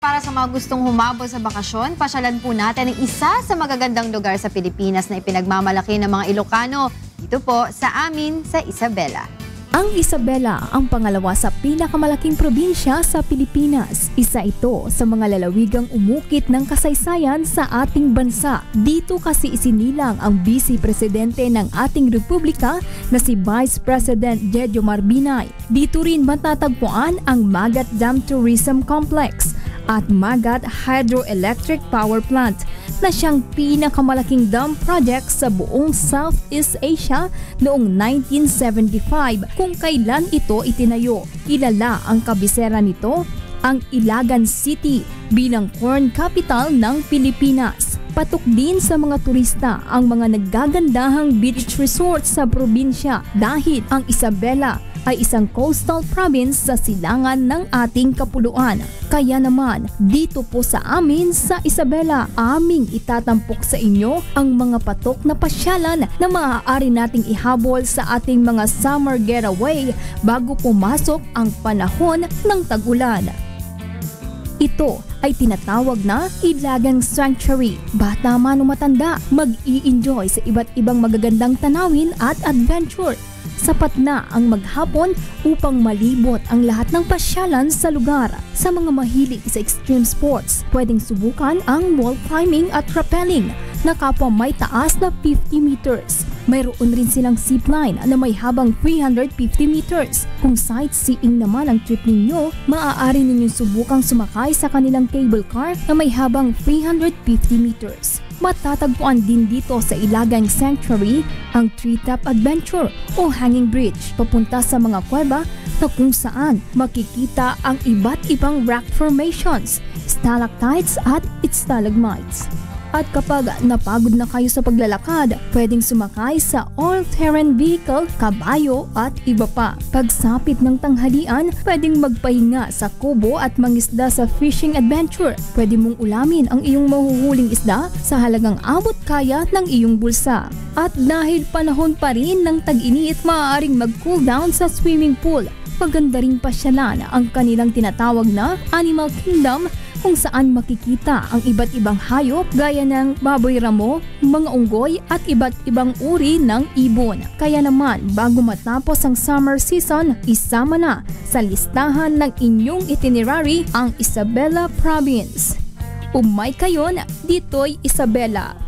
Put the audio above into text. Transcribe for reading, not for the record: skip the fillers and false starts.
Para sa mga gustong humabol sa bakasyon, pasyalan po natin ang isa sa magagandang lugar sa Pilipinas na ipinagmamalaki ng mga Ilocano. Dito po sa amin sa Isabela. Ang Isabela ang pangalawa sa pinakamalaking probinsya sa Pilipinas. Isa ito sa mga lalawigang umukit ng kasaysayan sa ating bansa. Dito kasi isinilang ang Vice Presidente ng ating Republika na si Vice President Jejomar Binay. Dito rin matatagpuan ang Magat Dam Tourism Complex at Magat Hydroelectric Power Plant na siyang pinakamalaking dam project sa buong Southeast Asia noong 1975 kung kailan ito itinayo. Kilala ang kabisera nito, ang Ilagan City bilang corn capital ng Pilipinas. Patok din sa mga turista ang mga naggagandahang beach resort sa probinsya dahil ang Isabela ay isang coastal province sa silangan ng ating kapuluan. Kaya naman, dito po sa amin sa Isabela, aming itatampok sa inyo ang mga patok na pasyalan na maaari nating ihabol sa ating mga summer getaway bago pumasok ang panahon ng tag-ulan. Ito ay tinatawag na Ilagang Sanctuary. Bata man o matanda, mag-i-enjoy sa iba't ibang magagandang tanawin at adventure. Sapat na ang maghapon upang malibot ang lahat ng pasyalan sa lugar. Sa mga mahilig sa extreme sports, pwedeng subukan ang wall climbing at rappelling na kapwa may taas na 50 meters. Mayroon rin silang zipline na may habang 350 meters. Kung sightseeing naman ang trip ninyo, maaari ninyong subukang sumakay sa kanilang cable car na may habang 350 meters. Matatagpuan din dito sa Ilagang Sanctuary ang Treetop Adventure o Hanging Bridge papunta sa mga kuweba na kung saan makikita ang iba't ibang rock formations, stalactites at stalagmites. At kapag napagod na kayo sa paglalakad, pwedeng sumakay sa all-terrain vehicle, kabayo at iba pa. Pagsapit ng tanghalian, pwedeng magpahinga sa kubo at mangisda sa fishing adventure. Pwede mong ulamin ang iyong mahuhuling isda sa halagang abot kaya ng iyong bulsa. At dahil panahon pa rin ng tag-init, maaaring mag-cool down sa swimming pool. Maganda ring pasyalan ang kanilang tinatawag na Animal Kingdom kung saan makikita ang iba't ibang hayop gaya ng baboy ramo, mga unggoy at iba't ibang uri ng ibon. Kaya naman, bago matapos ang summer season, isama na sa listahan ng inyong itinerary ang Isabela Province. Umay kayo na dito'y Isabela.